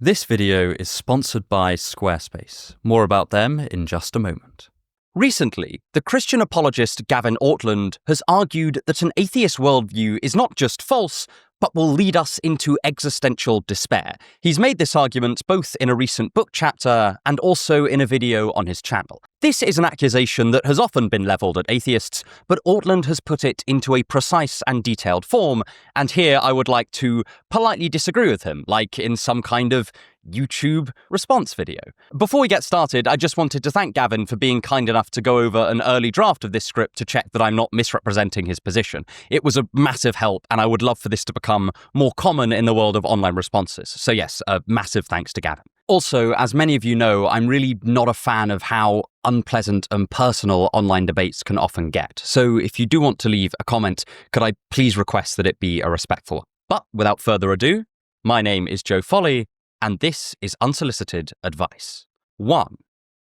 This video is sponsored by Squarespace. More about them in just a moment. Recently, the Christian apologist Gavin Ortlund has argued that an atheist worldview is not just false, but will lead us into existential despair. He's made this argument both in a recent book chapter and also in a video on his channel. This is an accusation that has often been levelled at atheists, but Ortlund has put it into a precise and detailed form, and here I would like to politely disagree with him, like in some kind of YouTube response video. Before we get started, I just wanted to thank Gavin for being kind enough to go over an early draft of this script to check that I'm not misrepresenting his position. It was a massive help, and I would love for this to become more common in the world of online responses. So yes, a massive thanks to Gavin. Also, as many of you know, I'm really not a fan of how unpleasant and personal online debates can often get. So if you do want to leave a comment, could I please request that it be a respectful one? But without further ado, my name is Joe Foley, and this is Unsolicited Advice. 1.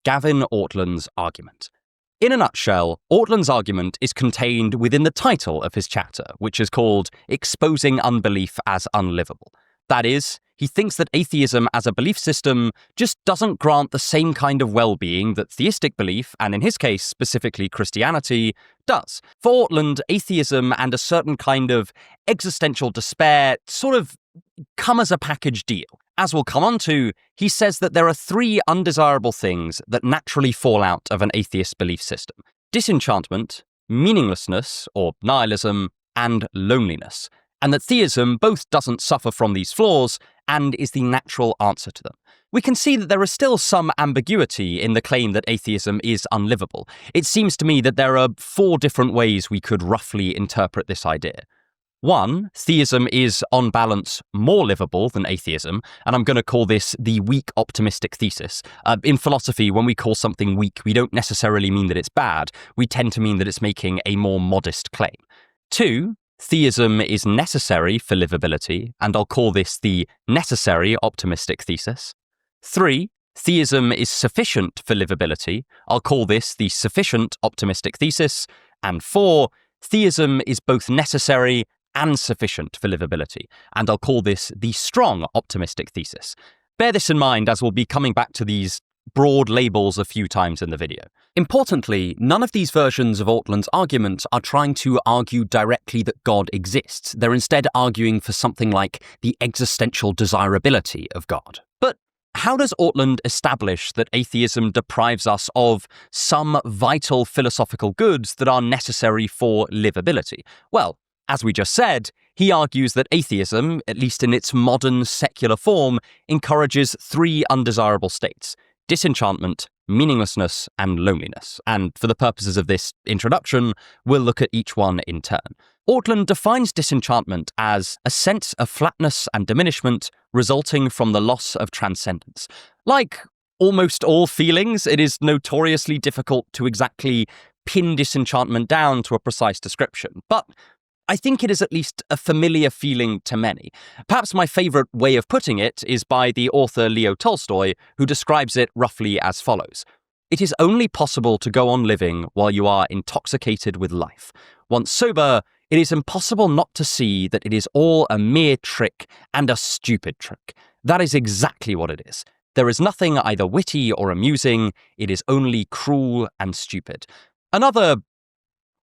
Gavin Ortlund's argument. In a nutshell, Ortlund's argument is contained within the title of his chapter, which is called Exposing Unbelief as Unlivable. That is, he thinks that atheism as a belief system just doesn't grant the same kind of well-being that theistic belief, and in his case specifically Christianity, does. For Ortlund, atheism and a certain kind of existential despair sort of come as a package deal. As we'll come on to, he says that there are 3 undesirable things that naturally fall out of an atheist belief system: disenchantment, meaninglessness, or nihilism, and loneliness, and that theism both doesn't suffer from these flaws and is the natural answer to them. We can see that there is still some ambiguity in the claim that atheism is unlivable. It seems to me that there are 4 different ways we could roughly interpret this idea. 1, theism is, on balance, more livable than atheism, and I'm going to call this the weak optimistic thesis. In philosophy, when we call something weak, we don't necessarily mean that it's bad. We tend to mean that it's making a more modest claim. 2, theism is necessary for livability, and I'll call this the necessary optimistic thesis. 3, theism is sufficient for livability. I'll call this the sufficient optimistic thesis. And 4, theism is both necessary and sufficient for livability, and I'll call this the strong optimistic thesis. Bear this in mind as we'll be coming back to these broad labels a few times in the video. Importantly, none of these versions of Ortlund's argument are trying to argue directly that God exists. They're instead arguing for something like the existential desirability of God. But how does Ortlund establish that atheism deprives us of some vital philosophical goods that are necessary for livability? Well, as we just said, he argues that atheism, at least in its modern secular form, encourages 3 undesirable states: disenchantment, meaninglessness, and loneliness. And for the purposes of this introduction, we'll look at each one in turn. Ortlund defines disenchantment as a sense of flatness and diminishment resulting from the loss of transcendence. Like almost all feelings, it is notoriously difficult to exactly pin disenchantment down to a precise description, but I think it is at least a familiar feeling to many. Perhaps my favourite way of putting it is by the author Leo Tolstoy, who describes it roughly as follows. It is only possible to go on living while you are intoxicated with life. Once sober, it is impossible not to see that it is all a mere trick, and a stupid trick. That is exactly what it is. There is nothing either witty or amusing. It is only cruel and stupid. Another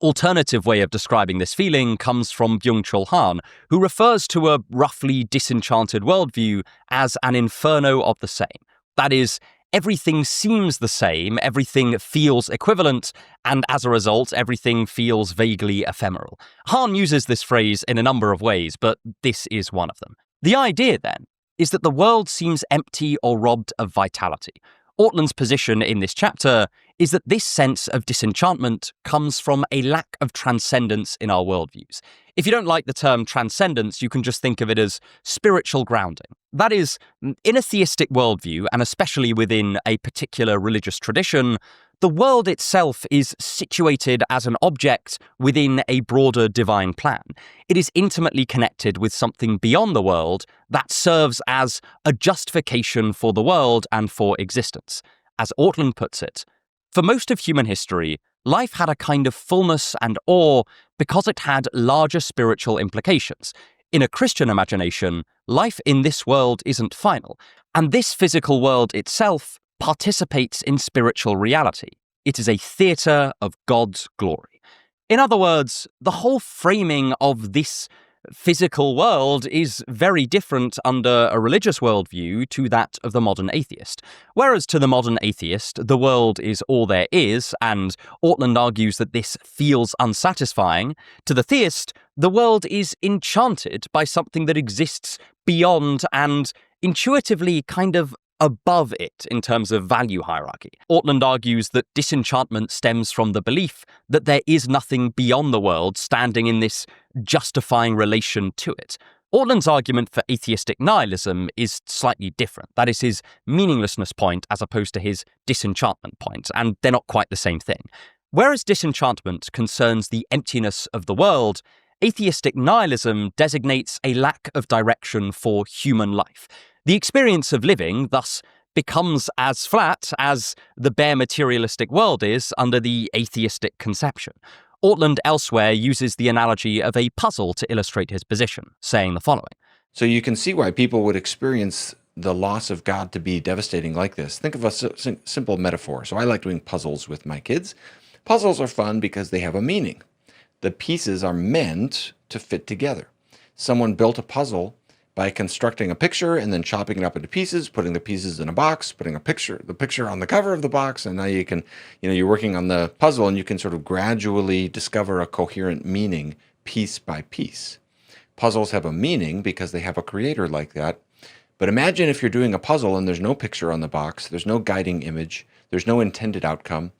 alternative way of describing this feeling comes from Byung-Chul Han, who refers to a roughly disenchanted worldview as an inferno of the same. That is, everything seems the same, everything feels equivalent, and as a result, everything feels vaguely ephemeral. Han uses this phrase in a number of ways, but this is one of them. The idea, then, is that the world seems empty or robbed of vitality. Ortlund's position in this chapter is that this sense of disenchantment comes from a lack of transcendence in our worldviews. If you don't like the term transcendence, you can just think of it as spiritual grounding. That is, in a theistic worldview, and especially within a particular religious tradition, the world itself is situated as an object within a broader divine plan. It is intimately connected with something beyond the world that serves as a justification for the world and for existence. As Ortlund puts it, for most of human history, life had a kind of fullness and awe because it had larger spiritual implications. In a Christian imagination, life in this world isn't final, and this physical world itself participates in spiritual reality. It is a theatre of God's glory. In other words, the whole framing of this physical world is very different under a religious worldview to that of the modern atheist. Whereas to the modern atheist, the world is all there is, and Ortlund argues that this feels unsatisfying, to the theist, the world is enchanted by something that exists beyond and intuitively kind of above it in terms of value hierarchy. Ortlund argues that disenchantment stems from the belief that there is nothing beyond the world standing in this justifying relation to it. Ortlund's argument for atheistic nihilism is slightly different. That is his meaninglessness point as opposed to his disenchantment point, and they're not quite the same thing. Whereas disenchantment concerns the emptiness of the world, atheistic nihilism designates a lack of direction for human life. The experience of living, thus, becomes as flat as the bare materialistic world is under the atheistic conception. Ortlund elsewhere uses the analogy of a puzzle to illustrate his position, saying the following. So you can see why people would experience the loss of God to be devastating like this. Think of a simple metaphor. So I like doing puzzles with my kids. Puzzles are fun because they have a meaning. The pieces are meant to fit together. Someone built a puzzle by constructing a picture and then chopping it up into pieces, putting the pieces in a box, putting the picture on the cover of the box, and now you can, you're working on the puzzle and you can sort of gradually discover a coherent meaning piece by piece. Puzzles have a meaning because they have a creator like that. But imagine if you're doing a puzzle and there's no picture on the box, there's no guiding image, there's no intended outcome.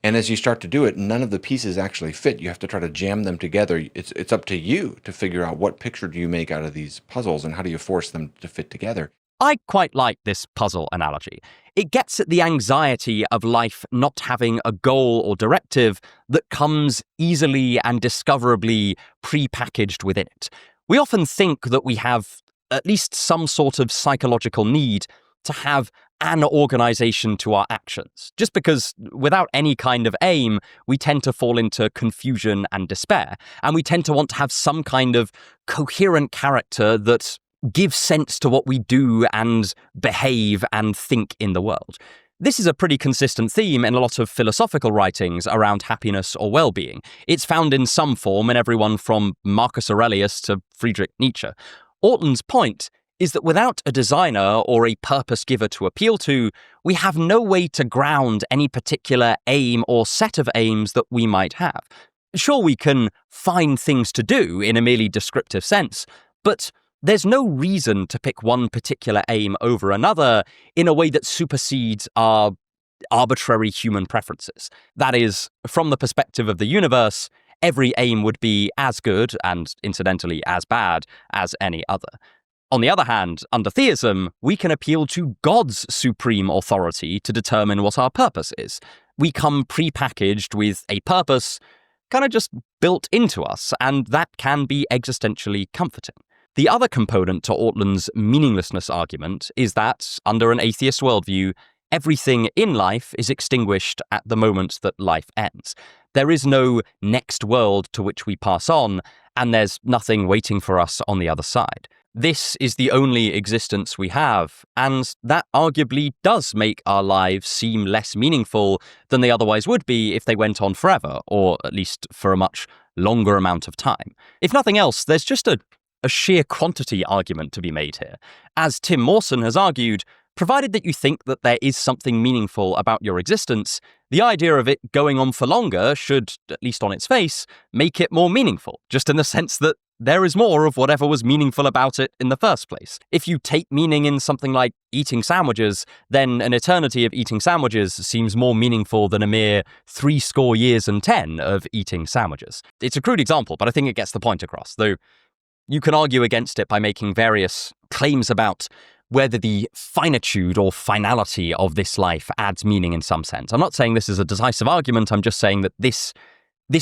And as you start to do it, none of the pieces actually fit. You have to try to jam them together. It's up to you to figure out what picture do you make out of these puzzles and how do you force them to fit together. I quite like this puzzle analogy. It gets at the anxiety of life not having a goal or directive that comes easily and discoverably pre-packaged within it. We often think that we have at least some sort of psychological need to have an organization to our actions, just because without any kind of aim, we tend to fall into confusion and despair, and we tend to want to have some kind of coherent character that gives sense to what we do and behave and think in the world. This is a pretty consistent theme in a lot of philosophical writings around happiness or well-being. It's found in some form in everyone from Marcus Aurelius to Friedrich Nietzsche. Ortlund's point is that without a designer or a purpose giver to appeal to, we have no way to ground any particular aim or set of aims that we might have. Sure, we can find things to do in a merely descriptive sense, but there's no reason to pick one particular aim over another in a way that supersedes our arbitrary human preferences. That is, from the perspective of the universe, every aim would be as good, and incidentally as bad, as any other. On the other hand, under theism, we can appeal to God's supreme authority to determine what our purpose is. We come pre-packaged with a purpose kind of just built into us, and that can be existentially comforting. The other component to Ortlund's meaninglessness argument is that, under an atheist worldview, everything in life is extinguished at the moment that life ends. There is no next world to which we pass on, and there's nothing waiting for us on the other side. This is the only existence we have, and that arguably does make our lives seem less meaningful than they otherwise would be if they went on forever, or at least for a much longer amount of time. If nothing else, there's just a sheer quantity argument to be made here. As Tim Mawson has argued, provided that you think that there is something meaningful about your existence, the idea of it going on for longer should, at least on its face, make it more meaningful, just in the sense that there is more of whatever was meaningful about it in the first place. If you take meaning in something like eating sandwiches, then an eternity of eating sandwiches seems more meaningful than a mere 70 years and 10 of eating sandwiches. It's a crude example, but I think it gets the point across, though you can argue against it by making various claims about whether the finitude or finality of this life adds meaning in some sense. I'm not saying this is a decisive argument, I'm just saying that this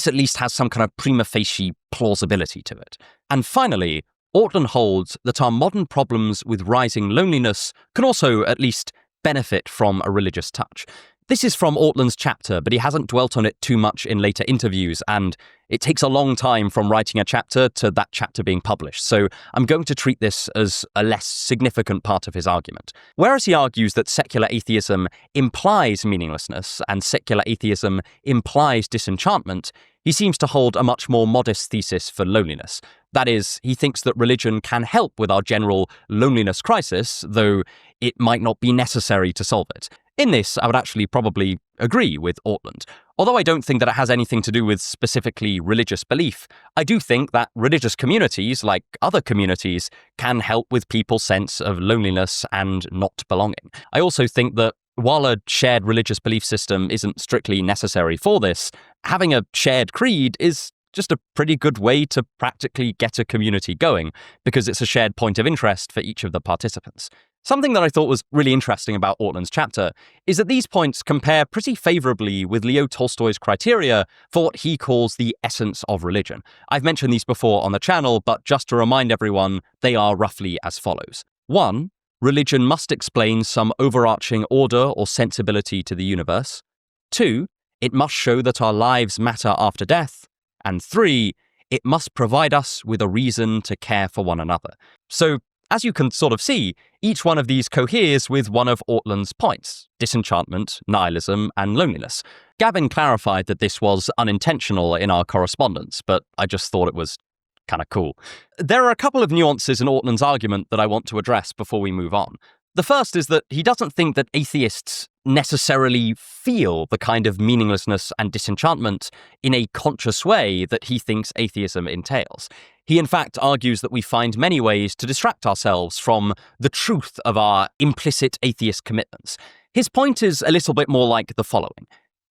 at least has some kind of prima facie plausibility to it. And finally, Ortlund holds that our modern problems with rising loneliness can also at least benefit from a religious touch. This is from Ortlund's chapter, but he hasn't dwelt on it too much in later interviews, and it takes a long time from writing a chapter to that chapter being published, so I'm going to treat this as a less significant part of his argument. Whereas he argues that secular atheism implies meaninglessness and secular atheism implies disenchantment, he seems to hold a much more modest thesis for loneliness. That is, he thinks that religion can help with our general loneliness crisis, though it might not be necessary to solve it. In this, I would actually probably agree with Ortlund. Although I don't think that it has anything to do with specifically religious belief, I do think that religious communities, like other communities, can help with people's sense of loneliness and not belonging. I also think that while a shared religious belief system isn't strictly necessary for this, having a shared creed is just a pretty good way to practically get a community going, because it's a shared point of interest for each of the participants. Something that I thought was really interesting about Ortlund's chapter is that these points compare pretty favorably with Leo Tolstoy's criteria for what he calls the essence of religion. I've mentioned these before on the channel, but just to remind everyone, they are roughly as follows. 1. Religion must explain some overarching order or sensibility to the universe. 2. It must show that our lives matter after death. And 3. It must provide us with a reason to care for one another. So, as you can sort of see, each one of these coheres with one of Ortlund's points: disenchantment, nihilism, and loneliness. Gavin clarified that this was unintentional in our correspondence, but I just thought it was kind of cool. There are a couple of nuances in Ortlund's argument that I want to address before we move on. The first is that he doesn't think that atheists necessarily feel the kind of meaninglessness and disenchantment in a conscious way that he thinks atheism entails. He in fact argues that we find many ways to distract ourselves from the truth of our implicit atheist commitments. His point is a little bit more like the following.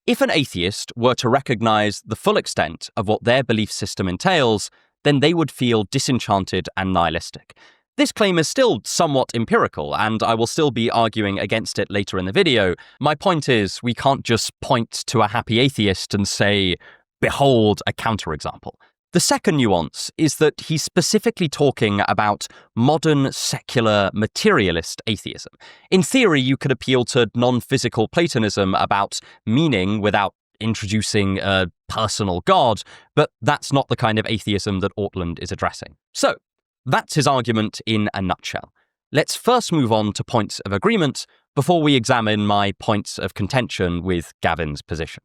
If an atheist were to recognize the full extent of what their belief system entails, then they would feel disenchanted and nihilistic. This claim is still somewhat empirical, and I will still be arguing against it later in the video. My point is, we can't just point to a happy atheist and say, behold a counterexample. The second nuance is that he's specifically talking about modern, secular, materialist atheism. In theory, you could appeal to non-physical Platonism about meaning without introducing a personal God, but that's not the kind of atheism that Ortlund is addressing. So, that's his argument in a nutshell. Let's first move on to points of agreement before we examine my points of contention with Gavin's position.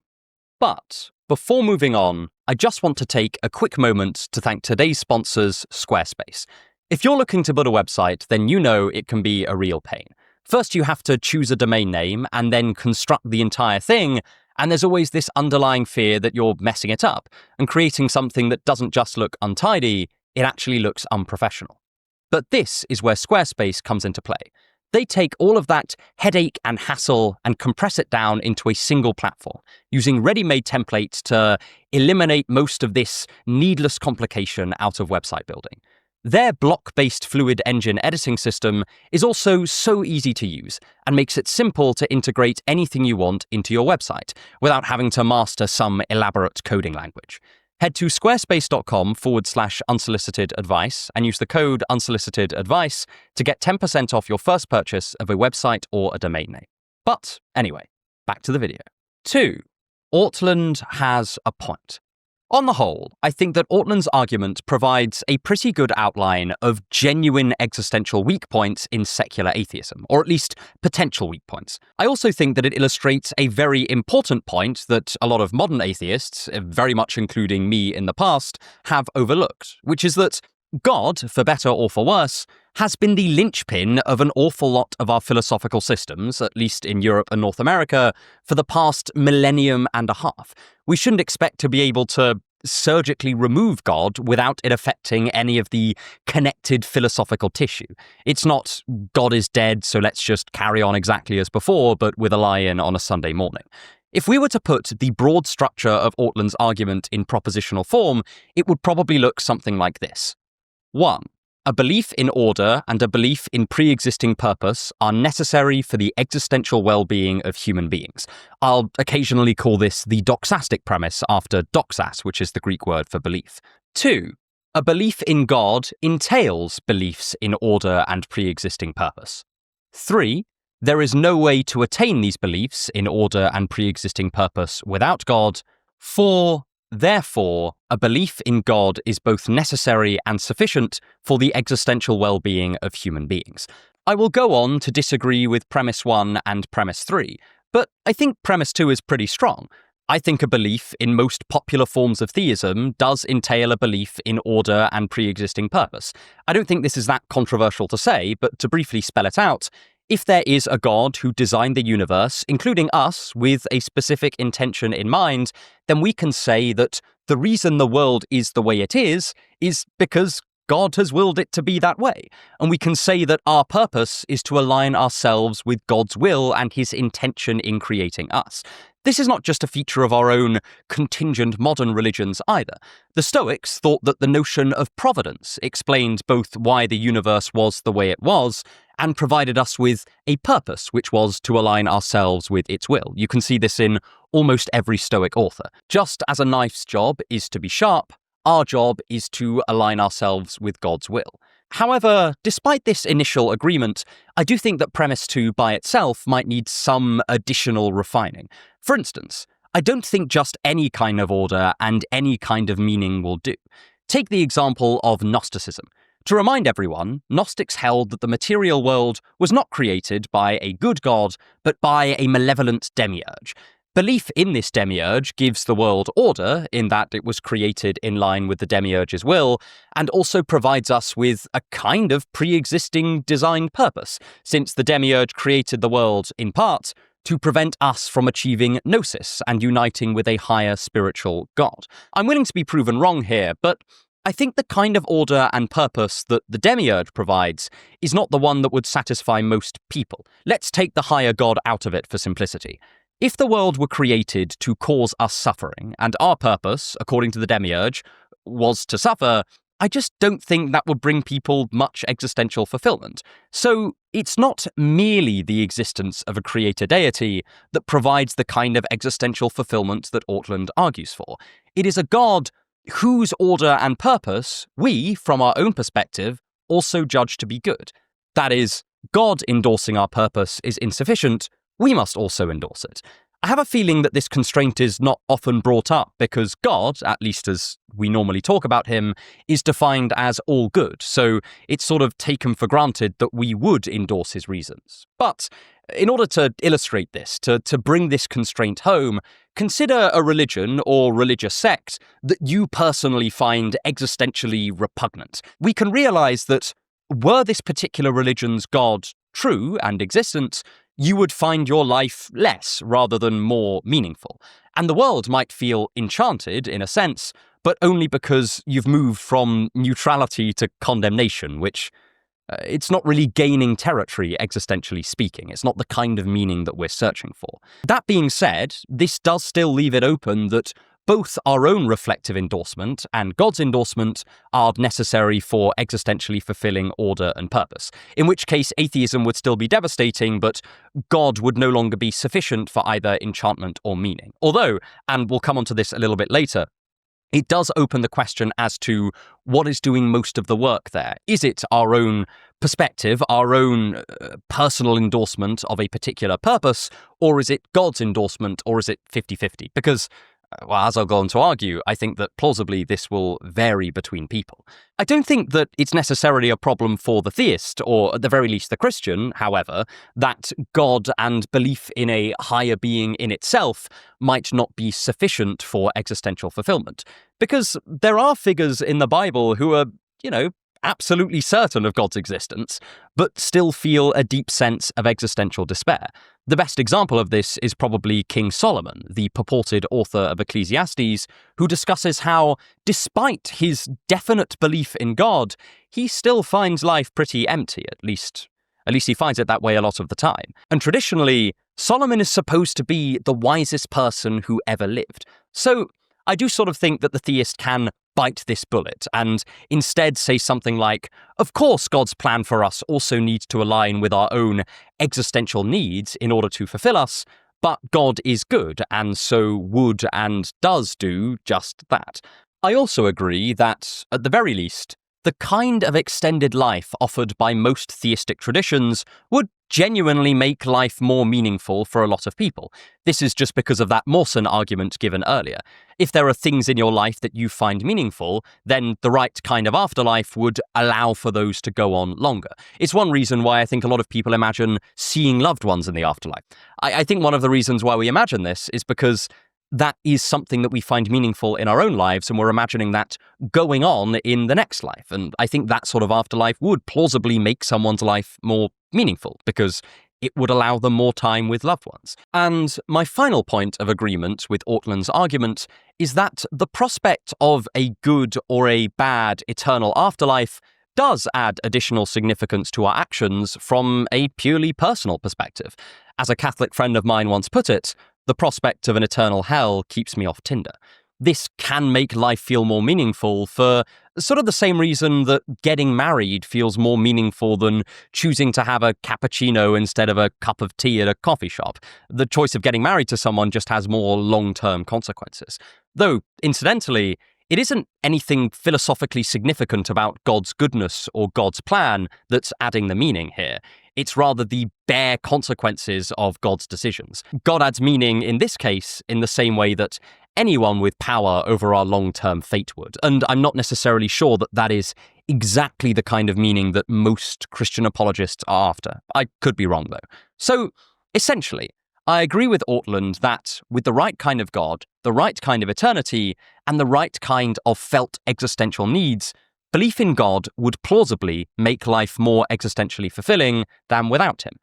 But before moving on, I just want to take a quick moment to thank today's sponsors, Squarespace. If you're looking to build a website, then you know it can be a real pain. First, you have to choose a domain name and then construct the entire thing, and there's always this underlying fear that you're messing it up and creating something that doesn't just look untidy, it actually looks unprofessional. But this is where Squarespace comes into play. They take all of that headache and hassle and compress it down into a single platform, using ready-made templates to eliminate most of this needless complication out of website building. Their block-based fluid engine editing system is also so easy to use and makes it simple to integrate anything you want into your website without having to master some elaborate coding language. Head to squarespace.com/unsolicited advice and use the code unsolicited advice to get 10% off your first purchase of a website or a domain name. But anyway, back to the video. 2. Ortlund has a point. On the whole, I think that Ortlund's argument provides a pretty good outline of genuine existential weak points in secular atheism, or at least potential weak points. I also think that it illustrates a very important point that a lot of modern atheists, very much including me in the past, have overlooked, which is that God, for better or for worse, has been the linchpin of an awful lot of our philosophical systems, at least in Europe and North America, for the past millennium and a half. We shouldn't expect to be able to surgically remove God without it affecting any of the connected philosophical tissue. It's not God is dead, so let's just carry on exactly as before, but with a lie-in on a Sunday morning. If we were to put the broad structure of Ortlund's argument in propositional form, it would probably look something like this. 1. A belief in order and a belief in pre-existing purpose are necessary for the existential well-being of human beings. I'll occasionally call this the doxastic premise after doxas, which is the Greek word for belief. 2. A belief in God entails beliefs in order and pre-existing purpose. 3. There is no way to attain these beliefs in order and pre-existing purpose without God. 4. Therefore, a belief in God is both necessary and sufficient for the existential well-being of human beings. I will go on to disagree with premise 1 and premise 3, but I think premise 2 is pretty strong. I think a belief in most popular forms of theism does entail a belief in order and pre-existing purpose. I don't think this is that controversial to say, but to briefly spell it out, if there is a God who designed the universe, including us, with a specific intention in mind, then we can say that the reason the world is the way it is because God has willed it to be that way. And we can say that our purpose is to align ourselves with God's will and his intention in creating us. This is not just a feature of our own contingent modern religions either. The Stoics thought that the notion of providence explained both why the universe was the way it was and provided us with a purpose, which was to align ourselves with its will. You can see this in almost every Stoic author. Just as a knife's job is to be sharp, our job is to align ourselves with God's will. However, despite this initial agreement, I do think that premise 2 by itself might need some additional refining. For instance, I don't think just any kind of order and any kind of meaning will do. Take the example of Gnosticism. To remind everyone, Gnostics held that the material world was not created by a good god, but by a malevolent demiurge. Belief in this demiurge gives the world order in that it was created in line with the demiurge's will, and also provides us with a kind of pre-existing designed purpose, since the demiurge created the world, in part, to prevent us from achieving gnosis and uniting with a higher spiritual god. I'm willing to be proven wrong here, but I think the kind of order and purpose that the demiurge provides is not the one that would satisfy most people. Let's take the higher god out of it for simplicity. If the world were created to cause us suffering, and our purpose, according to the demiurge, was to suffer, I just don't think that would bring people much existential fulfillment. So it's not merely the existence of a creator deity that provides the kind of existential fulfillment that Ortlund argues for. It is a god whose order and purpose we, from our own perspective, also judge to be good. That is, God endorsing our purpose is insufficient, we must also endorse it. I have a feeling that this constraint is not often brought up because God, at least as we normally talk about him, is defined as all good, so it's sort of taken for granted that we would endorse his reasons. But in order to illustrate this, to bring this constraint home, consider a religion or religious sect that you personally find existentially repugnant. We can realize that were this particular religion's God true and existent, you would find your life less rather than more meaningful. And the world might feel enchanted, in a sense, but only because you've moved from neutrality to condemnation, which it's not really gaining territory, existentially speaking. It's not the kind of meaning that we're searching for. That being said, this does still leave it open that both our own reflective endorsement and God's endorsement are necessary for existentially fulfilling order and purpose, in which case atheism would still be devastating, but God would no longer be sufficient for either enchantment or meaning. Although, and we'll come onto this a little bit later, it does open the question as to what is doing most of the work there. Is it our own perspective, our own personal endorsement of a particular purpose, or is it God's endorsement, or is it 50-50? Because well, as I'll go on to argue, I think that plausibly this will vary between people. I don't think that it's necessarily a problem for the theist, or at the very least the Christian, however, that God and belief in a higher being in itself might not be sufficient for existential fulfillment. Because there are figures in the Bible who are, absolutely certain of God's existence, but still feel a deep sense of existential despair. The best example of this is probably King Solomon, the purported author of Ecclesiastes, who discusses how, despite his definite belief in God, he still finds life pretty empty, at least he finds it that way a lot of the time. And traditionally, Solomon is supposed to be the wisest person who ever lived. So I do sort of think that the theist can bite this bullet and instead say something like, of course God's plan for us also needs to align with our own existential needs in order to fulfill us, but God is good and so would and does do just that. I also agree that, at the very least, the kind of extended life offered by most theistic traditions would genuinely make life more meaningful for a lot of people. This is just because of that Mawson argument given earlier. If there are things in your life that you find meaningful, then the right kind of afterlife would allow for those to go on longer. It's one reason why I think a lot of people imagine seeing loved ones in the afterlife. I think one of the reasons why we imagine this is because that is something that we find meaningful in our own lives, and we're imagining that going on in the next life. And I think that sort of afterlife would plausibly make someone's life more meaningful because it would allow them more time with loved ones. And my final point of agreement with Ortlund's argument is that the prospect of a good or a bad eternal afterlife does add additional significance to our actions from a purely personal perspective. As a Catholic friend of mine once put it, the prospect of an eternal hell keeps me off Tinder. This can make life feel more meaningful for sort of the same reason that getting married feels more meaningful than choosing to have a cappuccino instead of a cup of tea at a coffee shop. The choice of getting married to someone just has more long-term consequences. Though, incidentally, it isn't anything philosophically significant about God's goodness or God's plan that's adding the meaning here. It's rather the bare consequences of God's decisions. God adds meaning in this case in the same way that anyone with power over our long-term fate would. And I'm not necessarily sure that that is exactly the kind of meaning that most Christian apologists are after. I could be wrong, though. So, essentially, I agree with Ortlund that with the right kind of God, the right kind of eternity, and the right kind of felt existential needs, belief in God would plausibly make life more existentially fulfilling than without him.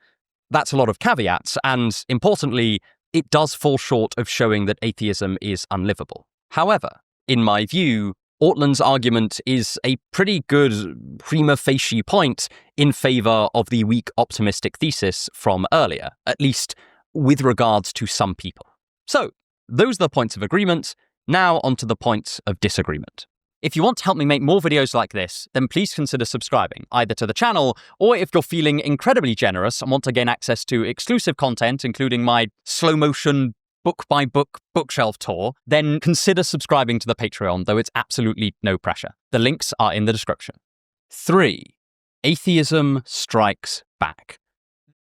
That's a lot of caveats, and importantly, it does fall short of showing that atheism is unlivable. However, in my view, Ortlund's argument is a pretty good prima facie point in favour of the weak optimistic thesis from earlier, at least with regards to some people. So, those are the points of agreement. Now onto the points of disagreement. If you want to help me make more videos like this, then please consider subscribing, either to the channel, or if you're feeling incredibly generous and want to gain access to exclusive content, including my slow-motion book-by-book bookshelf tour, then consider subscribing to the Patreon, though it's absolutely no pressure. The links are in the description. 3. Atheism strikes back.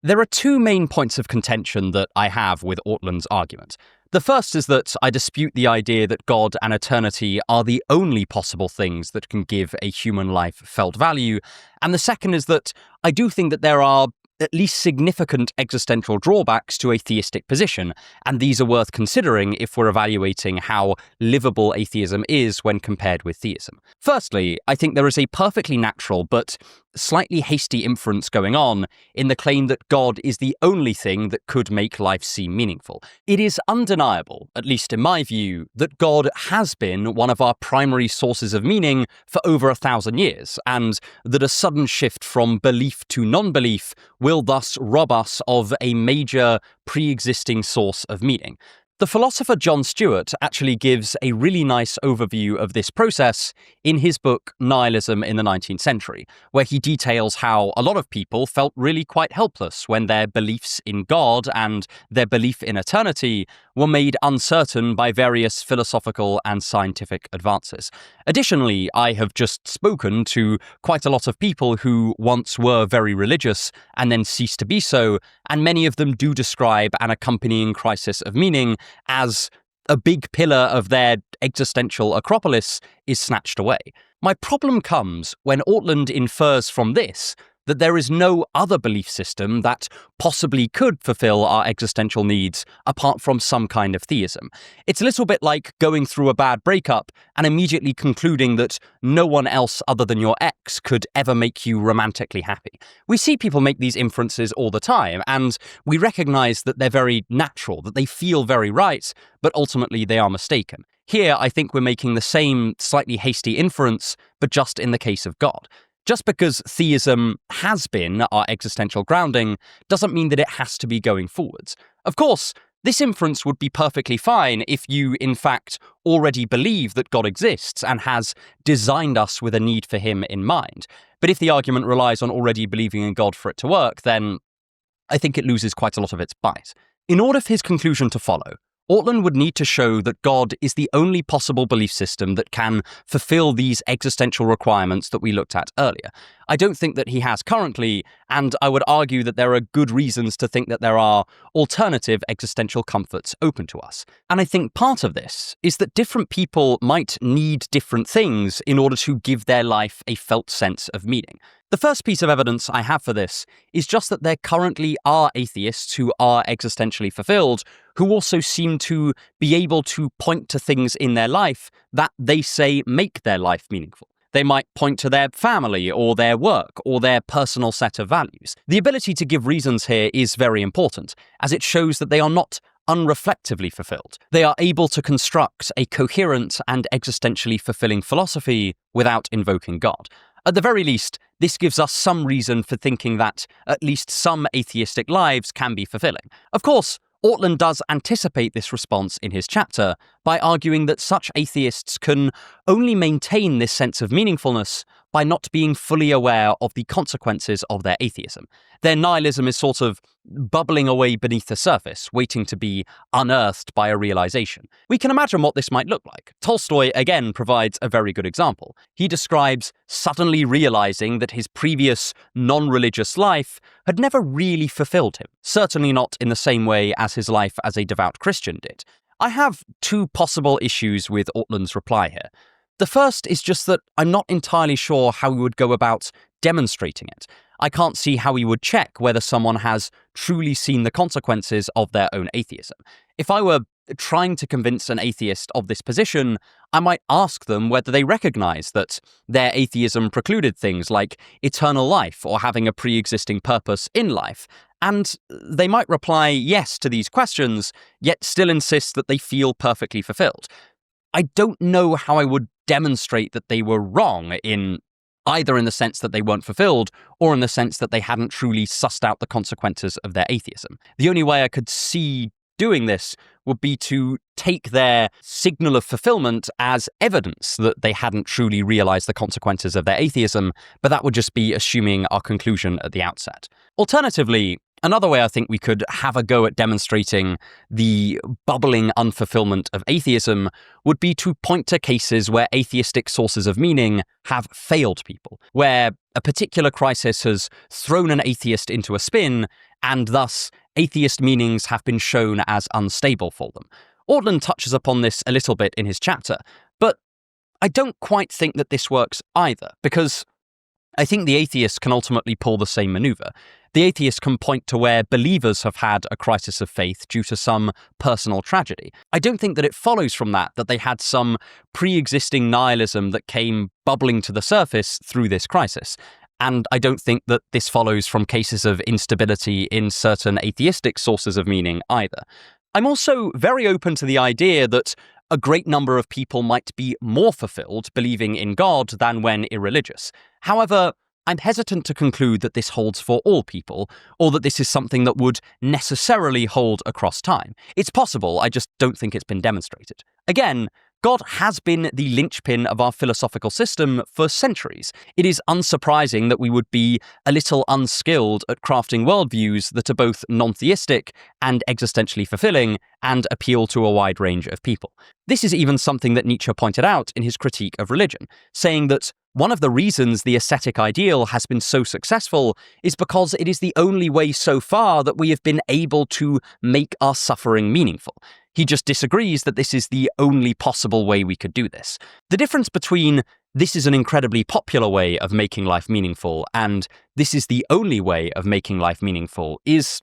There are two main points of contention that I have with Ortlund's argument. The first is that I dispute the idea that God and eternity are the only possible things that can give a human life felt value, and the second is that I do think that there are at least significant existential drawbacks to a theistic position, and these are worth considering if we're evaluating how livable atheism is when compared with theism. Firstly, I think there is a perfectly natural but slightly hasty inference going on in the claim that God is the only thing that could make life seem meaningful. It is undeniable, at least in my view, that God has been one of our primary sources of meaning for over 1,000 years, and that a sudden shift from belief to non-belief will thus rob us of a major pre-existing source of meaning. The philosopher John Stewart actually gives a really nice overview of this process in his book Nihilism in the 19th Century, where he details how a lot of people felt really quite helpless when their beliefs in God and their belief in eternity were made uncertain by various philosophical and scientific advances. Additionally, I have just spoken to quite a lot of people who once were very religious and then ceased to be so, and many of them do describe an accompanying crisis of meaning as a big pillar of their existential acropolis is snatched away. My problem comes when Ortlund infers from this that there is no other belief system that possibly could fulfill our existential needs apart from some kind of theism. It's a little bit like going through a bad breakup and immediately concluding that no one else other than your ex could ever make you romantically happy. We see people make these inferences all the time, and we recognize that they're very natural, that they feel very right, but ultimately they are mistaken. Here, I think we're making the same slightly hasty inference, but just in the case of God. Just because theism has been our existential grounding doesn't mean that it has to be going forwards. Of course, this inference would be perfectly fine if you, in fact, already believe that God exists and has designed us with a need for him in mind. But if the argument relies on already believing in God for it to work, then I think it loses quite a lot of its bite. In order for his conclusion to follow, Ortlund would need to show that God is the only possible belief system that can fulfill these existential requirements that we looked at earlier. I don't think that he has currently, and I would argue that there are good reasons to think that there are alternative existential comforts open to us. And I think part of this is that different people might need different things in order to give their life a felt sense of meaning. The first piece of evidence I have for this is just that there currently are atheists who are existentially fulfilled, who also seem to be able to point to things in their life that they say make their life meaningful. They might point to their family or their work or their personal set of values. The ability to give reasons here is very important, as it shows that they are not unreflectively fulfilled. They are able to construct a coherent and existentially fulfilling philosophy without invoking God. At the very least, this gives us some reason for thinking that at least some atheistic lives can be fulfilling. Of course, Ortlund does anticipate this response in his chapter by arguing that such atheists can only maintain this sense of meaningfulness by not being fully aware of the consequences of their atheism. Their nihilism is sort of bubbling away beneath the surface, waiting to be unearthed by a realization. We can imagine what this might look like. Tolstoy, again, provides a very good example. He describes suddenly realizing that his previous non-religious life had never really fulfilled him, certainly not in the same way as his life as a devout Christian did. I have two possible issues with Ortlund's reply here. The first is just that I'm not entirely sure how we would go about demonstrating it. I can't see how we would check whether someone has truly seen the consequences of their own atheism. If I were trying to convince an atheist of this position, I might ask them whether they recognize that their atheism precluded things like eternal life or having a pre-existing purpose in life. And they might reply yes to these questions, yet still insist that they feel perfectly fulfilled. I don't know how I would demonstrate that they were wrong either in the sense that they weren't fulfilled or in the sense that they hadn't truly sussed out the consequences of their atheism. The only way I could see doing this would be to take their signal of fulfillment as evidence that they hadn't truly realized the consequences of their atheism, but that would just be assuming our conclusion at the outset. Alternatively, another way I think we could have a go at demonstrating the bubbling unfulfillment of atheism would be to point to cases where atheistic sources of meaning have failed people, where a particular crisis has thrown an atheist into a spin, and thus atheist meanings have been shown as unstable for them. Ortlund touches upon this a little bit in his chapter, but I don't quite think that this works either, because I think the atheist can ultimately pull the same maneuver. The atheist can point to where believers have had a crisis of faith due to some personal tragedy. I don't think that it follows from that they had some pre-existing nihilism that came bubbling to the surface through this crisis. And I don't think that this follows from cases of instability in certain atheistic sources of meaning either. I'm also very open to the idea that a great number of people might be more fulfilled believing in God than when irreligious. However, I'm hesitant to conclude that this holds for all people, or that this is something that would necessarily hold across time. It's possible, I just don't think it's been demonstrated. Again, God has been the linchpin of our philosophical system for centuries. It is unsurprising that we would be a little unskilled at crafting worldviews that are both non-theistic and existentially fulfilling and appeal to a wide range of people. This is even something that Nietzsche pointed out in his critique of religion, saying that one of the reasons the ascetic ideal has been so successful is because it is the only way so far that we have been able to make our suffering meaningful. He just disagrees that this is the only possible way we could do this. The difference between this is an incredibly popular way of making life meaningful and this is the only way of making life meaningful is,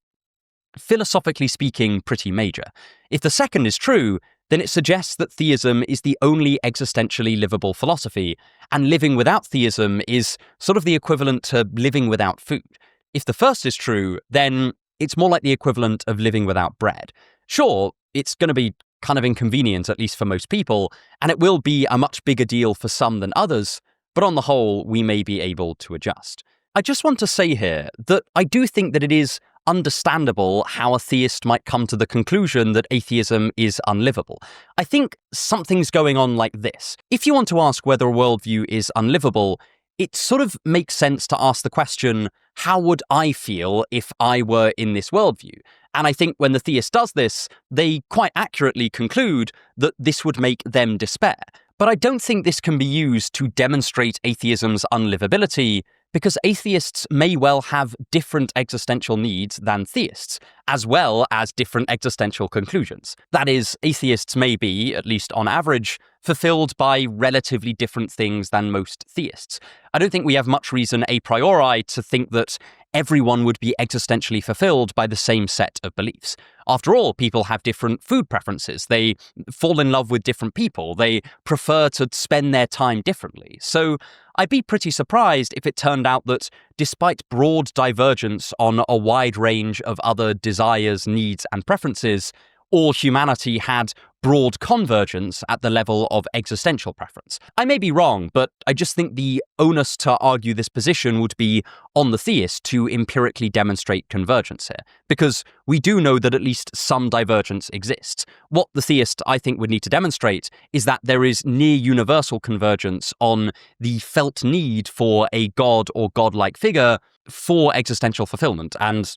philosophically speaking, pretty major. If the second is true, then it suggests that theism is the only existentially livable philosophy, and living without theism is sort of the equivalent to living without food. If the first is true, then it's more like the equivalent of living without bread. Sure, it's going to be kind of inconvenient, at least for most people, and it will be a much bigger deal for some than others, but on the whole, we may be able to adjust. I just want to say here that I do think that it is understandable how a theist might come to the conclusion that atheism is unlivable. I think something's going on like this. If you want to ask whether a worldview is unlivable, it sort of makes sense to ask the question, how would I feel if I were in this worldview? And I think when the theist does this, they quite accurately conclude that this would make them despair. But I don't think this can be used to demonstrate atheism's unlivability, because atheists may well have different existential needs than theists, as well as different existential conclusions. That is, atheists may be, at least on average, fulfilled by relatively different things than most theists. I don't think we have much reason a priori to think that everyone would be existentially fulfilled by the same set of beliefs. After all, people have different food preferences. They fall in love with different people. They prefer to spend their time differently. So I'd be pretty surprised if it turned out that, despite broad divergence on a wide range of other desires, needs, and preferences, all humanity had broad convergence at the level of existential preference. I may be wrong, but I just think the onus to argue this position would be on the theist to empirically demonstrate convergence here, because we do know that at least some divergence exists. What the theist, I think, would need to demonstrate is that there is near universal convergence on the felt need for a god or godlike figure for existential fulfillment, and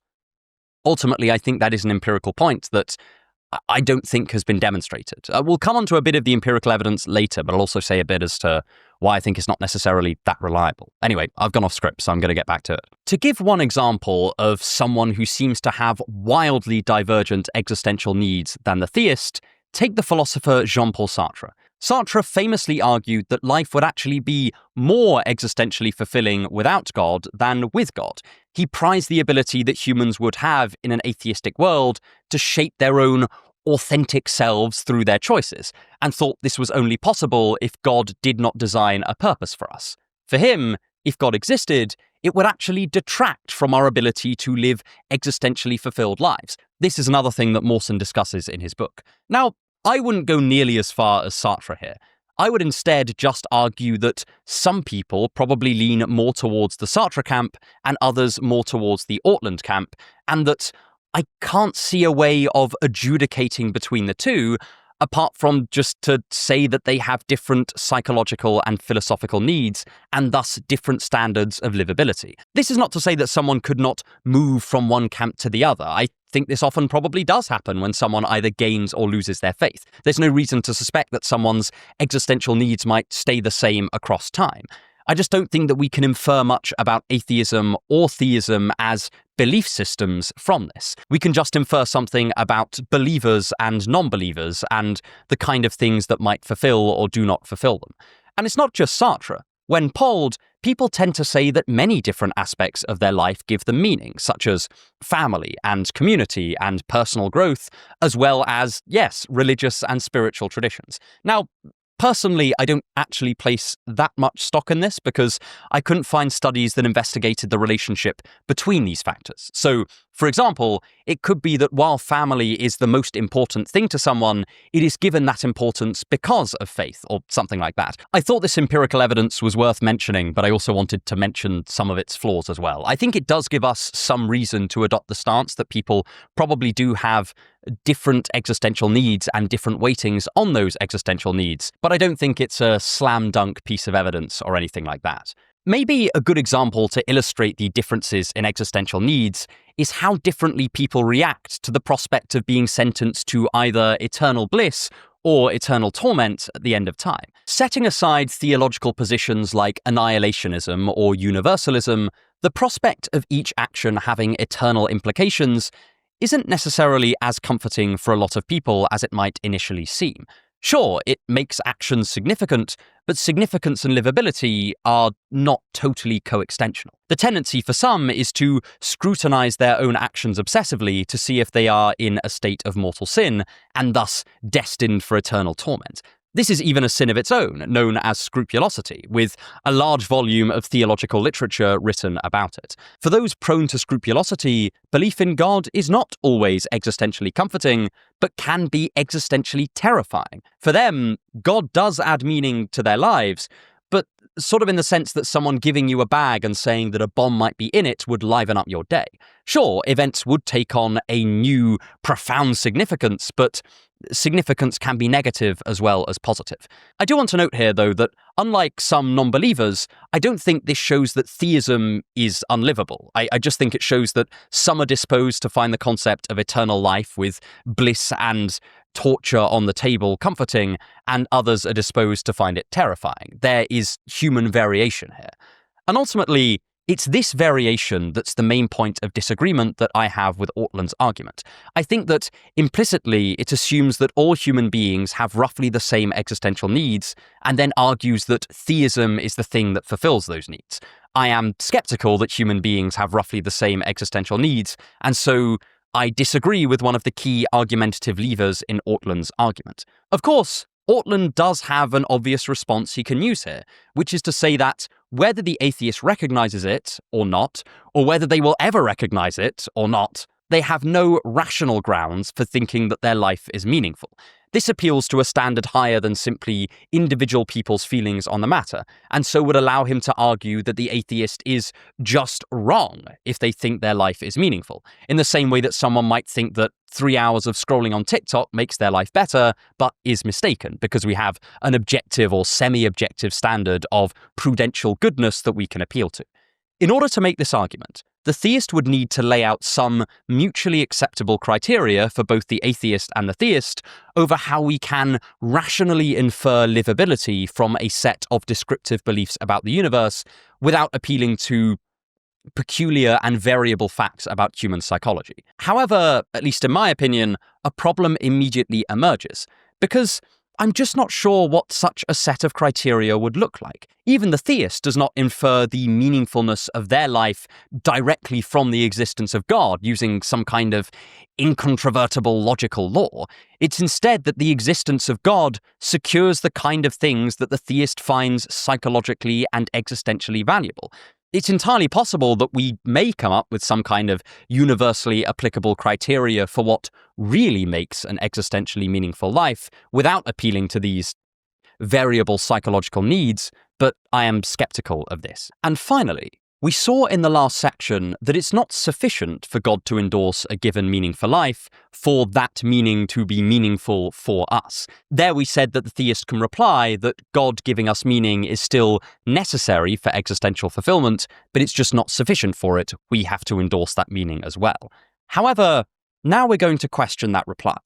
ultimately I think that is an empirical point that I don't think has been demonstrated. We'll come on to a bit of the empirical evidence later, but I'll also say a bit as to why I think it's not necessarily that reliable. Anyway, I've gone off script, so I'm going to get back to it. To give one example of someone who seems to have wildly divergent existential needs than the theist, take the philosopher Jean-Paul Sartre. Sartre famously argued that life would actually be more existentially fulfilling without God than with God. He prized the ability that humans would have in an atheistic world to shape their own authentic selves through their choices, and thought this was only possible if God did not design a purpose for us. For him, if God existed, it would actually detract from our ability to live existentially fulfilled lives. This is another thing that Mawson discusses in his book. Now, I wouldn't go nearly as far as Sartre here. I would instead just argue that some people probably lean more towards the Sartre camp and others more towards the Ortlund camp, and that I can't see a way of adjudicating between the two, apart from just to say that they have different psychological and philosophical needs, and thus different standards of livability. This is not to say that someone could not move from one camp to the other. I think this often probably does happen when someone either gains or loses their faith. There's no reason to suspect that someone's existential needs might stay the same across time. I just don't think that we can infer much about atheism or theism as belief systems from this. We can just infer something about believers and non-believers and the kind of things that might fulfill or do not fulfill them. And it's not just Sartre. When polled, people tend to say that many different aspects of their life give them meaning, such as family and community and personal growth, as well as, yes, religious and spiritual traditions. Now, personally, I don't actually place that much stock in this because I couldn't find studies that investigated the relationship between these factors. So, for example, it could be that while family is the most important thing to someone, it is given that importance because of faith, or something like that. I thought this empirical evidence was worth mentioning, but I also wanted to mention some of its flaws as well. I think it does give us some reason to adopt the stance that people probably do have different existential needs and different weightings on those existential needs, but I don't think it's a slam dunk piece of evidence or anything like that. Maybe a good example to illustrate the differences in existential needs is how differently people react to the prospect of being sentenced to either eternal bliss or eternal torment at the end of time. Setting aside theological positions like annihilationism or universalism, the prospect of each action having eternal implications isn't necessarily as comforting for a lot of people as it might initially seem. Sure, it makes actions significant, but significance and livability are not totally coextensional. The tendency for some is to scrutinize their own actions obsessively to see if they are in a state of mortal sin, and thus destined for eternal torment. This is even a sin of its own, known as scrupulosity, with a large volume of theological literature written about it. For those prone to scrupulosity, belief in God is not always existentially comforting, but can be existentially terrifying. For them, God does add meaning to their lives, but sort of in the sense that someone giving you a bag and saying that a bomb might be in it would liven up your day. Sure, events would take on a new, profound significance, but significance can be negative as well as positive. I do want to note here, though, that unlike some non-believers, I don't think this shows that theism is unlivable. I just think it shows that some are disposed to find the concept of eternal life with bliss and torture on the table comforting, and others are disposed to find it terrifying. There is human variation here. And ultimately, it's this variation that's the main point of disagreement that I have with Ortlund's argument. I think that implicitly it assumes that all human beings have roughly the same existential needs, and then argues that theism is the thing that fulfills those needs. I am skeptical that human beings have roughly the same existential needs, and so I disagree with one of the key argumentative levers in Ortlund's argument. Of course, Ortlund does have an obvious response he can use here, which is to say that whether the atheist recognizes it or not, or whether they will ever recognize it or not, they have no rational grounds for thinking that their life is meaningful. This appeals to a standard higher than simply individual people's feelings on the matter, and so would allow him to argue that the atheist is just wrong if they think their life is meaningful, in the same way that someone might think that 3 hours of scrolling on TikTok makes their life better, but is mistaken, because we have an objective or semi-objective standard of prudential goodness that we can appeal to. In order to make this argument, the theist would need to lay out some mutually acceptable criteria for both the atheist and the theist over how we can rationally infer livability from a set of descriptive beliefs about the universe without appealing to peculiar and variable facts about human psychology. However, at least in my opinion, a problem immediately emerges, because I'm just not sure what such a set of criteria would look like. Even the theist does not infer the meaningfulness of their life directly from the existence of God using some kind of incontrovertible logical law. It's instead that the existence of God secures the kind of things that the theist finds psychologically and existentially valuable. It's entirely possible that we may come up with some kind of universally applicable criteria for what really makes an existentially meaningful life without appealing to these variable psychological needs, but I am skeptical of this. And finally, we saw in the last section that it's not sufficient for God to endorse a given meaning for life for that meaning to be meaningful for us. There we said that the theist can reply that God giving us meaning is still necessary for existential fulfillment, but it's just not sufficient for it. We have to endorse that meaning as well. However, now we're going to question that reply.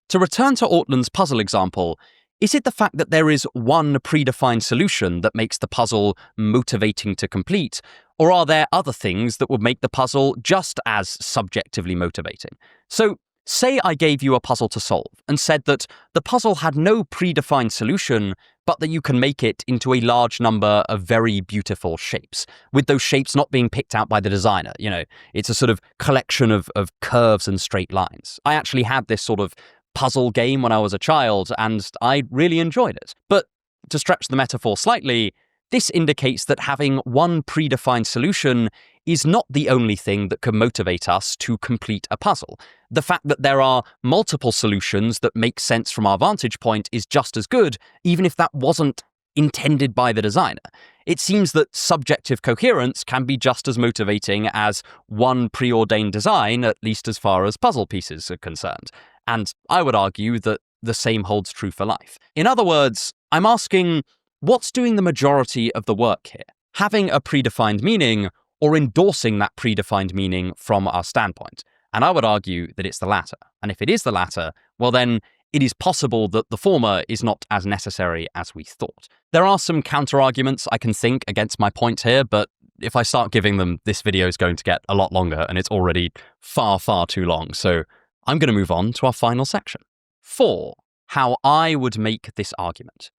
To return to Ortlund's puzzle example, is it the fact that there is one predefined solution that makes the puzzle motivating to complete, or are there other things that would make the puzzle just as subjectively motivating? So, say I gave you a puzzle to solve and said that the puzzle had no predefined solution, but that you can make it into a large number of very beautiful shapes, with those shapes not being picked out by the designer. You know, it's a sort of collection of curves and straight lines. I actually had this sort of puzzle game when I was a child, and I really enjoyed it. But to stretch the metaphor slightly, this indicates that having one predefined solution is not the only thing that can motivate us to complete a puzzle. The fact that there are multiple solutions that make sense from our vantage point is just as good, even if that wasn't intended by the designer. It seems that subjective coherence can be just as motivating as one preordained design, at least as far as puzzle pieces are concerned. And I would argue that the same holds true for life. In other words, I'm asking, what's doing the majority of the work here? Having a predefined meaning or endorsing that predefined meaning from our standpoint? And I would argue that it's the latter. And if it is the latter, well then, it is possible that the former is not as necessary as we thought. There are some counter-arguments I can think against my point here, but if I start giving them, this video is going to get a lot longer, and it's already far, far too long. So I'm going to move on to our final section. 4. How I would make this argument.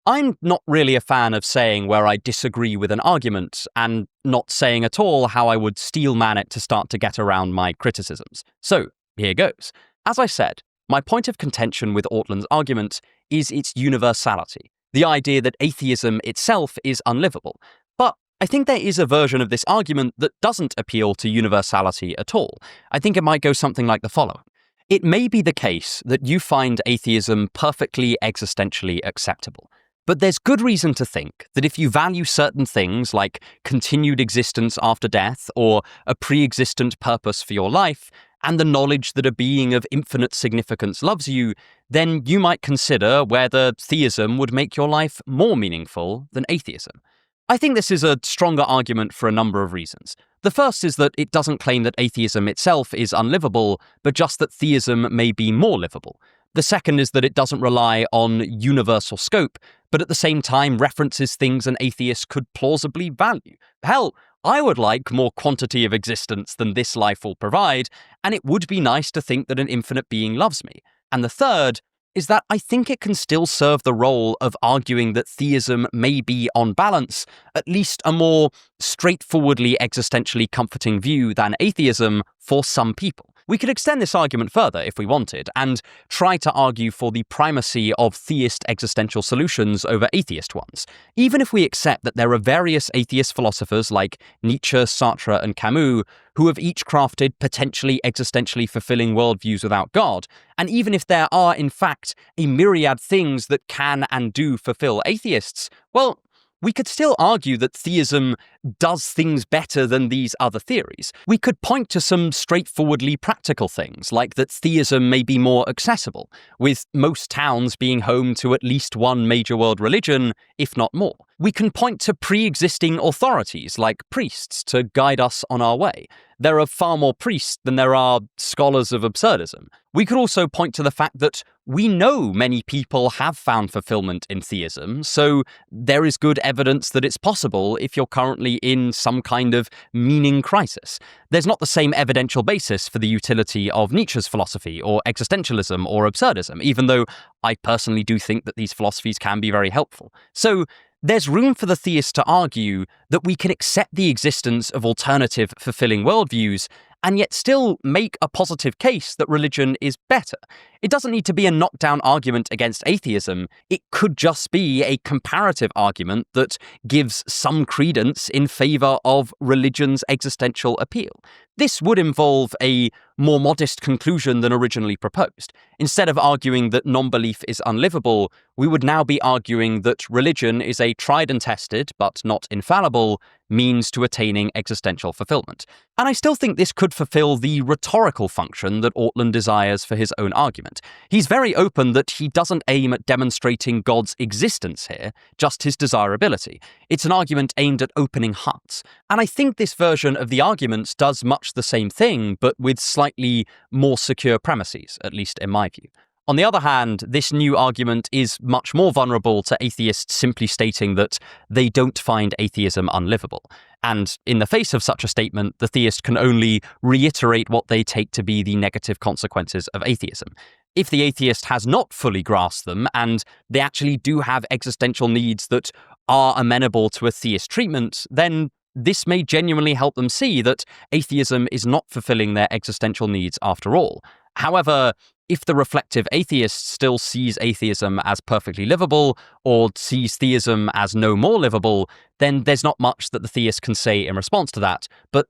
I'm not really a fan of saying where I disagree with an argument and not saying at all how I would steelman it to start to get around my criticisms. So, here goes. As I said, my point of contention with Ortlund's argument is its universality, the idea that atheism itself is unlivable. But I think there is a version of this argument that doesn't appeal to universality at all. I think it might go something like the following. It may be the case that you find atheism perfectly existentially acceptable, But there's good reason to think that if you value certain things like continued existence after death or a pre-existent purpose for your life, and the knowledge that a being of infinite significance loves you, then you might consider whether theism would make your life more meaningful than atheism. I think this is a stronger argument for a number of reasons. The first is that it doesn't claim that atheism itself is unlivable, but just that theism may be more livable. The second is that it doesn't rely on universal scope, but at the same time references things an atheist could plausibly value. Hell, I would like more quantity of existence than this life will provide, and it would be nice to think that an infinite being loves me. And the third is that I think it can still serve the role of arguing that theism may be, on balance, at least a more straightforwardly existentially comforting view than atheism for some people. We could extend this argument further if we wanted, and try to argue for the primacy of theist existential solutions over atheist ones. Even if we accept that there are various atheist philosophers like Nietzsche, Sartre, and Camus, who have each crafted potentially existentially fulfilling worldviews without God, and even if there are, in fact, a myriad things that can and do fulfill atheists, well, we could still argue that theism does things better than these other theories. We could point to some straightforwardly practical things, like that theism may be more accessible, with most towns being home to at least one major world religion, if not more. We can point to pre-existing authorities, like priests, to guide us on our way. There are far more priests than there are scholars of absurdism. We could also point to the fact that we know many people have found fulfillment in theism, so there is good evidence that it's possible if you're currently in some kind of meaning crisis. There's not the same evidential basis for the utility of Nietzsche's philosophy or existentialism or absurdism, even though I personally do think that these philosophies can be very helpful. So there's room for the theist to argue that we can accept the existence of alternative fulfilling worldviews and yet still make a positive case that religion is better. It doesn't need to be a knockdown argument against atheism. It could just be a comparative argument that gives some credence in favor of religion's existential appeal. This would involve a more modest conclusion than originally proposed. Instead of arguing that non-belief is unlivable, we would now be arguing that religion is a tried and tested, but not infallible, means to attaining existential fulfillment. And I still think this could fulfill the rhetorical function that Ortlund desires for his own argument. He's very open that he doesn't aim at demonstrating God's existence here, just his desirability. It's an argument aimed at opening hearts. And I think this version of the argument does much the same thing, but with slightly more secure premises, at least in my view. On the other hand, this new argument is much more vulnerable to atheists simply stating that they don't find atheism unlivable. And in the face of such a statement, the theist can only reiterate what they take to be the negative consequences of atheism. If the atheist has not fully grasped them, and they actually do have existential needs that are amenable to a theist treatment, then this may genuinely help them see that atheism is not fulfilling their existential needs after all. However, if the reflective atheist still sees atheism as perfectly livable, or sees theism as no more livable, then there's not much that the theist can say in response to that. But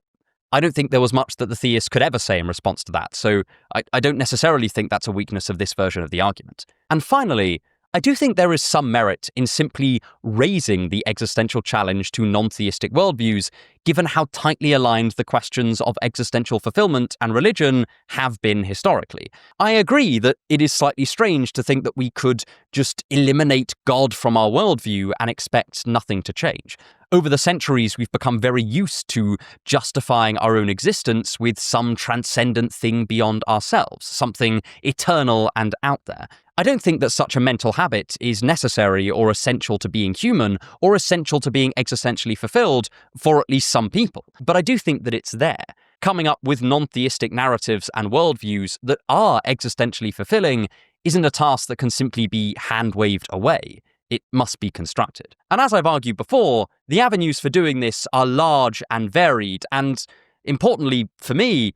I don't think there was much that the theist could ever say in response to that, so I don't necessarily think that's a weakness of this version of the argument. And finally, I do think there is some merit in simply raising the existential challenge to non-theistic worldviews, given how tightly aligned the questions of existential fulfillment and religion have been historically. I agree that it is slightly strange to think that we could just eliminate God from our worldview and expect nothing to change. Over the centuries, we've become very used to justifying our own existence with some transcendent thing beyond ourselves, something eternal and out there. I don't think that such a mental habit is necessary or essential to being human or essential to being existentially fulfilled for at least some people, but I do think that it's there. Coming up with non-theistic narratives and worldviews that are existentially fulfilling isn't a task that can simply be hand-waved away. It must be constructed. And as I've argued before, the avenues for doing this are large and varied, and importantly for me,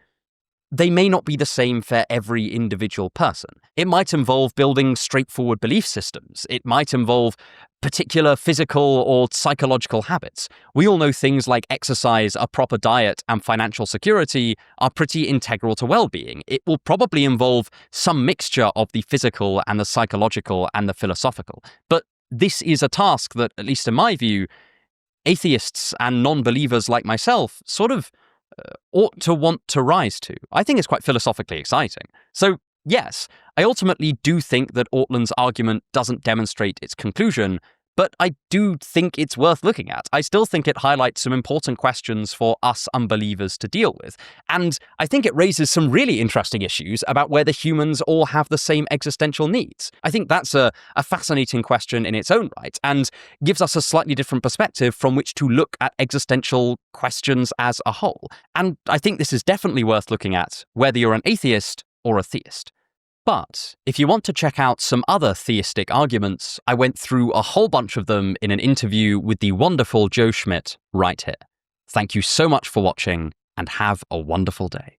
they may not be the same for every individual person. It might involve building straightforward belief systems. It might involve particular physical or psychological habits. We all know things like exercise, a proper diet, and financial security are pretty integral to well-being. It will probably involve some mixture of the physical and the psychological and the philosophical. But this is a task that, at least in my view, atheists and non-believers like myself sort of ought to want to rise to. I think it's quite philosophically exciting. So, yes, I ultimately do think that Ortlund's argument doesn't demonstrate its conclusion, but I do think it's worth looking at. I still think it highlights some important questions for us unbelievers to deal with. And I think it raises some really interesting issues about whether humans all have the same existential needs. I think that's a fascinating question in its own right, and gives us a slightly different perspective from which to look at existential questions as a whole. And I think this is definitely worth looking at, whether you're an atheist or a theist. But if you want to check out some other theistic arguments, I went through a whole bunch of them in an interview with the wonderful Joe Schmidt right here. Thank you so much for watching, and have a wonderful day.